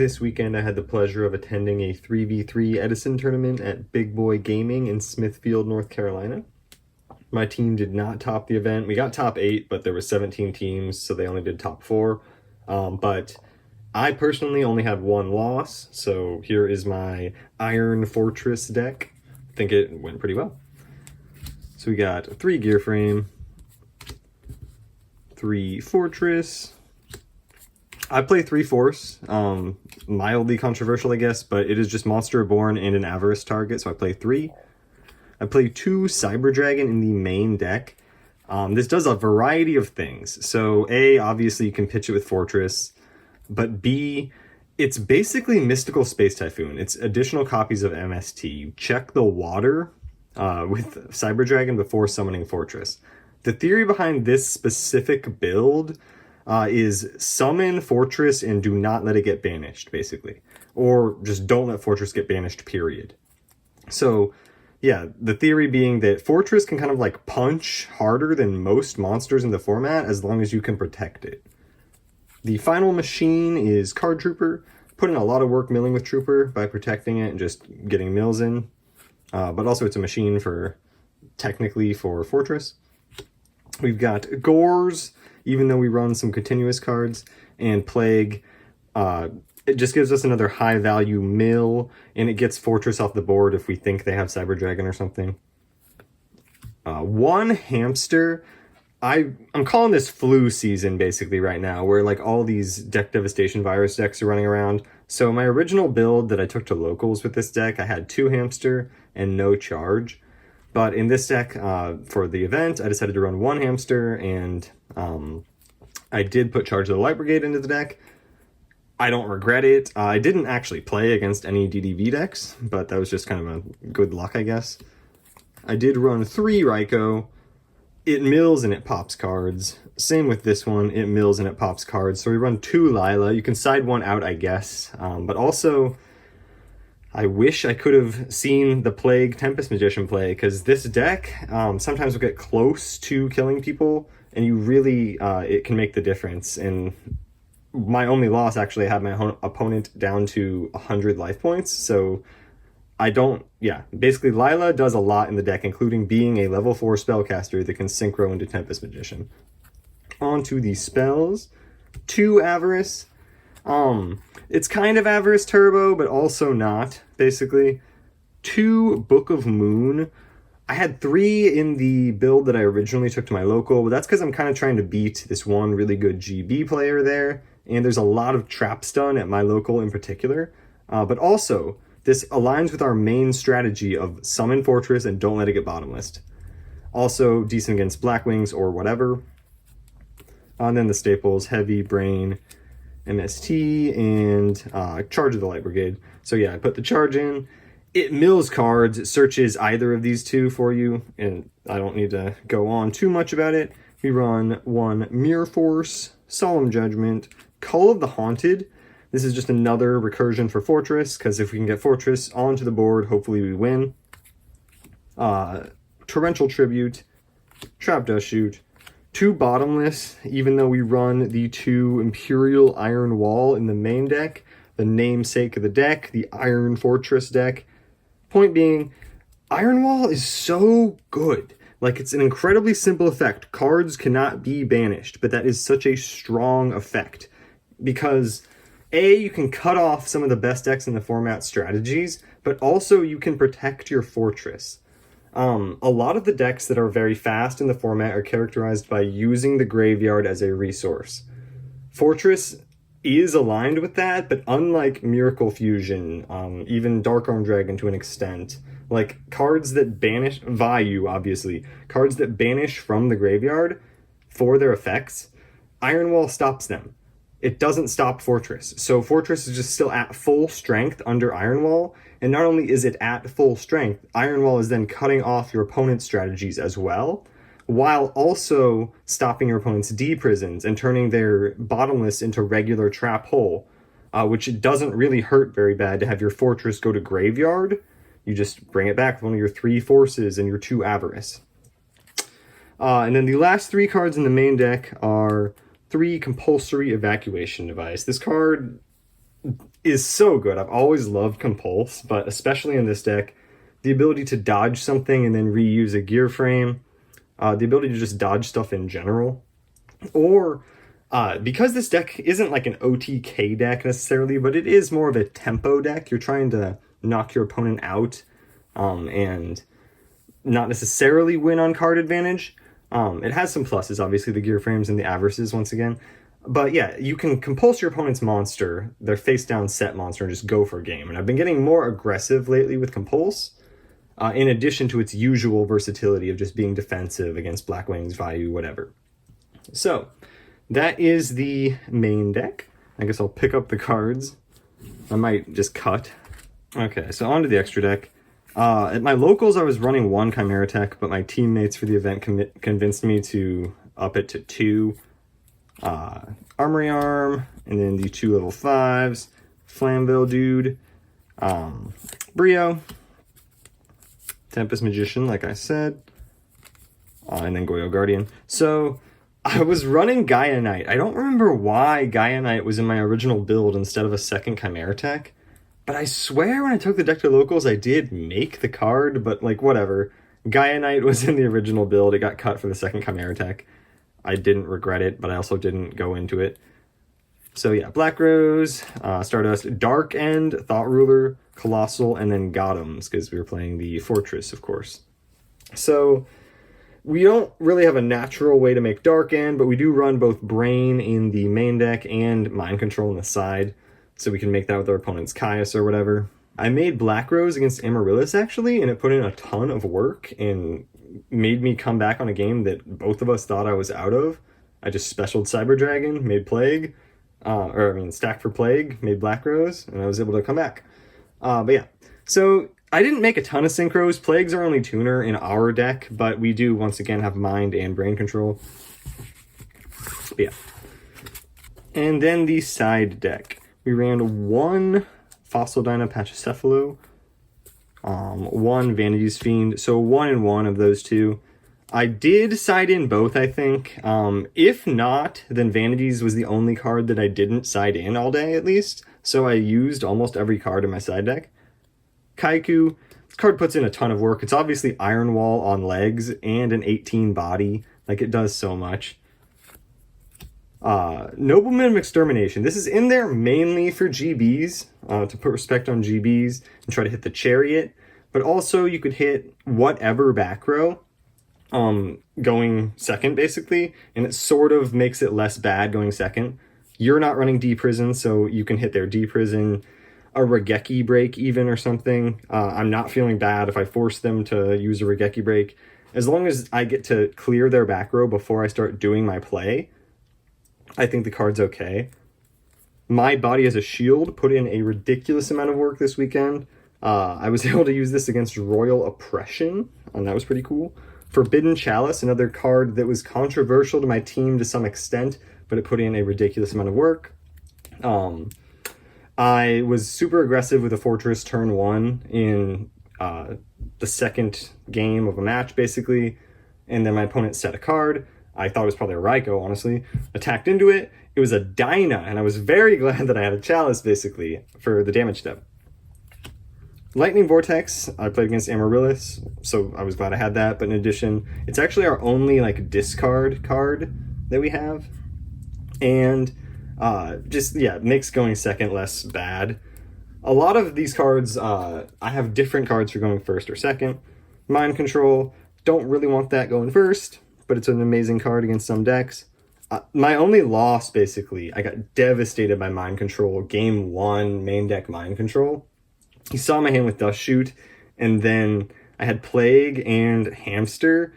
This weekend I had the pleasure of attending a 3v3 Edison tournament at Big Boy Gaming in Smithfield, North Carolina. My team did not top the event. We got top 8, but there were 17 teams, so they only did top 4. But I personally only had one loss, so here is my Iron Fortress deck. I think it went pretty well. So we got 3 Gear Frame, 3 Fortress. I play 3 Force, mildly controversial I guess, but it is just Monster Reborn and an Avarice target, so I play 3. I play 2 Cyber Dragon in the main deck. This does a variety of things. So A, obviously you can pitch it with Fortress, but B, it's basically Mystical Space Typhoon. It's additional copies of MST. You check the water with Cyber Dragon before summoning Fortress. The theory behind this specific build is summon Fortress and do not let it get banished, basically. Or just don't let Fortress get banished, period. So, yeah, the theory being that Fortress can kind of like punch harder than most monsters in the format as long as you can protect it. The final machine is Card Trooper. Put in a lot of work milling with Trooper by protecting it and just getting mills in. But also it's a machine technically for Fortress. We've got Gores, even though we run some continuous cards, and Plague. It just gives us another high value mill, and it gets Fortress off the board if we think they have Cyber Dragon or something. 1 Hamster. I'm calling this flu season basically right now, where like all these Deck Devastation virus decks are running around. So my original build that I took to locals with this deck, I had 2 Hamster and no charge. But in this deck, for the event, I decided to run 1 Hamster, and I did put Charge of the Light Brigade into the deck. I don't regret it. I didn't actually play against any DDV decks, but that was just kind of a good luck, I guess. I did run 3 Raikou. It mills and it pops cards. Same with this one, it mills and it pops cards. So we run 2 Lila. You can side one out, I guess. But also, I wish I could have seen the Plague Tempest Magician play, because this deck sometimes will get close to killing people, and you really, it can make the difference. And my only loss actually had my opponent down to 100 life points, so basically Lila does a lot in the deck, including being a level 4 spellcaster that can synchro into Tempest Magician. On to the spells. 2 Avarice. It's kind of Avarice Turbo, but also not, basically. 2 Book of Moon. I had 3 in the build that I originally took to my local, but that's because I'm kind of trying to beat this one really good GB player there, and there's a lot of trap stun at my local in particular. But also, this aligns with our main strategy of summon Fortress and don't let it get bottomless. Also, decent against Blackwings or whatever. And then the staples, Heavy, Brain, MST, and Charge of the Light Brigade. So yeah, I put the charge in. It mills cards, it searches either of these 2 for you, and I don't need to go on too much about it. We run 1 Mirror Force, Solemn Judgment, Call of the Haunted. This is just another recursion for Fortress, because if we can get Fortress onto the board, hopefully we win. Torrential Tribute, Trap Dust Shoot, 2 Bottomless, even though we run the 2 Imperial Iron Wall in the main deck, the namesake of the deck, the Iron Fortress deck. Point being, Iron Wall is so good. Like, it's an incredibly simple effect. Cards cannot be banished, but that is such a strong effect. Because, A, you can cut off some of the best decks in the format strategies, but also you can protect your Fortress. A lot of the decks that are very fast in the format are characterized by using the graveyard as a resource. Fortress is aligned with that, but unlike Miracle Fusion, even Dark Arm Dragon to an extent, like cards that banish, Vayu obviously, cards that banish from the graveyard for their effects, Iron Wall stops them. It doesn't stop Fortress. So Fortress is just still at full strength under Iron Wall, and not only is it at full strength, Iron Wall is then cutting off your opponent's strategies as well, while also stopping your opponent's D-prisons and turning their bottomless into regular trap hole, which doesn't really hurt very bad to have your Fortress go to graveyard. You just bring it back with one of your 3 Forces and your 2 Avarice. And then the last 3 cards in the main deck are 3 Compulsory Evacuation Device. This card is so good. I've always loved Compulse, but especially in this deck, the ability to dodge something and then reuse a gear frame, the ability to just dodge stuff in general, or because this deck isn't like an OTK deck necessarily, but it is more of a tempo deck. You're trying to knock your opponent out and not necessarily win on card advantage. It has some pluses, obviously, the gear frames and the averages once again. But yeah, you can compulse your opponent's monster, their face-down set monster, and just go for a game. And I've been getting more aggressive lately with Compulse, in addition to its usual versatility of just being defensive against Blackwings, Vayu, whatever. So, that is the main deck. I guess I'll pick up the cards. I might just cut. Okay, so on to the extra deck. At my locals, I was running 1 Chimera Tech, but my teammates for the event convinced me to up it to 2. Armory Arm, and then the 2 level 5s, Flamville Dude, Brio, Tempest Magician, like I said, and then Goyo Guardian. So, I was running Gaia Knight. I don't remember why Gaia Knight was in my original build instead of a second Chimera Tech, but I swear when I took the deck to locals, I did make the card, but like, whatever. Gaia Knight was in the original build. It got cut for the second Chimera Tech. I didn't regret it, but I also didn't go into it. So yeah, Black Rose, Stardust, Dark End, Thought Ruler, Colossal, and then Gothams, because we were playing the Fortress, of course. So we don't really have a natural way to make Dark End, but we do run both Brain in the main deck and Mind Control on the side, so we can make that with our opponent's Caius or whatever. I made Black Rose against Amaryllis, actually, and it put in a ton of work and made me come back on a game that both of us thought I was out of. I just specialed Cyber Dragon, made Plague, stacked for Plague, made Black Rose, and I was able to come back. But yeah, so I didn't make a ton of synchros. Plagues are only tuner in our deck, but we do once again have Mind and Brain Control. But yeah. And then the side deck. We ran 1 Fossil Dyna Pachycephalo, 1 Vanity's Fiend, so 1 and 1 of those 2. I did side in both, I think. If not, then Vanities was the only card that I didn't side in all day, at least. So I used almost every card in my side deck. Kaiku, this card puts in a ton of work. It's obviously Iron Wall on legs and an 18 body. Like, it does so much. Nobleman of Extermination. This is in there mainly for GBs, to put respect on GBs and try to hit the Chariot. But also you could hit whatever back row, going second, basically. And it sort of makes it less bad going second. You're not running D-Prison, so you can hit their D-Prison, a Regeki break even or something. I'm not feeling bad if I force them to use a Regeki break. As long as I get to clear their back row before I start doing my play, I think the card's okay. My Body as a Shield put in a ridiculous amount of work this weekend. I was able to use this against Royal Oppression, and that was pretty cool. Forbidden Chalice, another card that was controversial to my team to some extent, but it put in a ridiculous amount of work. I was super aggressive with a Fortress turn 1 in the second game of a match, basically, and then my opponent set a card. I thought it was probably a Raikou, honestly. Attacked into it. It was a Dyna, and I was very glad that I had a Chalice, basically, for the damage step. Lightning Vortex, I played against Amaryllis, so I was glad I had that. But in addition, it's actually our only like discard card that we have. And makes going second less bad. A lot of these cards, I have different cards for going first or second. Mind Control, don't really want that going first, but it's an amazing card against some decks. My only loss, basically, I got devastated by Mind Control. Game 1, main deck Mind Control. He saw my hand with Dust Shoot, and then I had Plague and Hamster.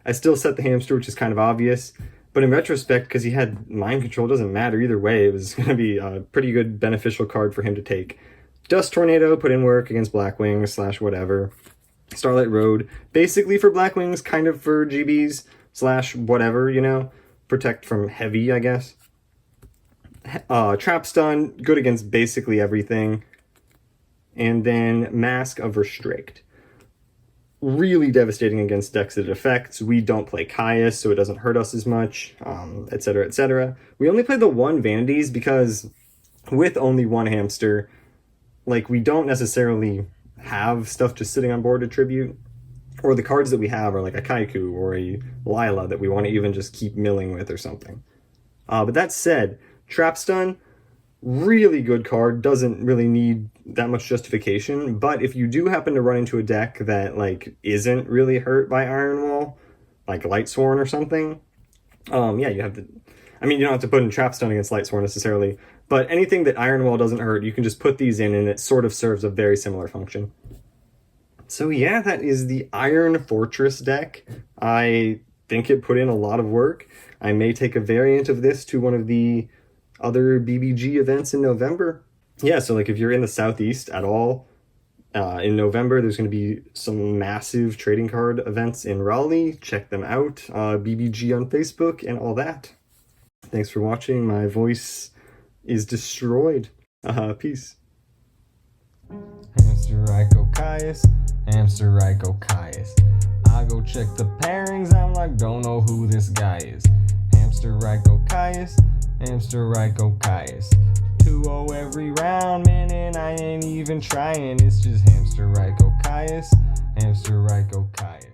I still set the Hamster, which is kind of obvious, but in retrospect, because he had Mind Control, it doesn't matter either way. It was going to be a pretty good beneficial card for him to take. Dust Tornado put in work against Blackwings / whatever. Starlight Road, basically for Blackwings, kind of for GBs / whatever, you know. Protect from heavy, I guess. Trap Stun, good against basically everything. And then Mask of Restrict. Really devastating against decks that it affects. We don't play Caius, so it doesn't hurt us as much, etc., etc. We only play the 1 Vanities because with only one hamster, like, we don't necessarily have stuff just sitting on board to tribute, or the cards that we have are like a Kaiku or a Lila that we want to even just keep milling with or something. But that said, Trapstun, really good card, doesn't really need that much justification, but if you do happen to run into a deck that, like, isn't really hurt by Iron Wall, like Lightsworn or something, yeah, you have to, I mean, you don't have to put in Trapstun against Lightsworn necessarily, but anything that Iron Wall doesn't hurt, you can just put these in and it sort of serves a very similar function. So yeah, that is the Iron Fortress deck. I think it put in a lot of work. I may take a variant of this to one of the other BBG events in November. Yeah, so like if you're in the Southeast at all, in November, there's going to be some massive trading card events in Raleigh. Check them out. BBG on Facebook and all that. Thanks for watching. My voice is destroyed. Peace. Hamster Ryko Caius, Hamster Ryko Caius. I go check the pairings, I'm like, don't know who this guy is. Hamster Ryko Caius, Hamster Ryko Caius. 2-0 every round, man, and I ain't even trying. It's just Hamster Ryko Caius, Hamster Ryko Caius.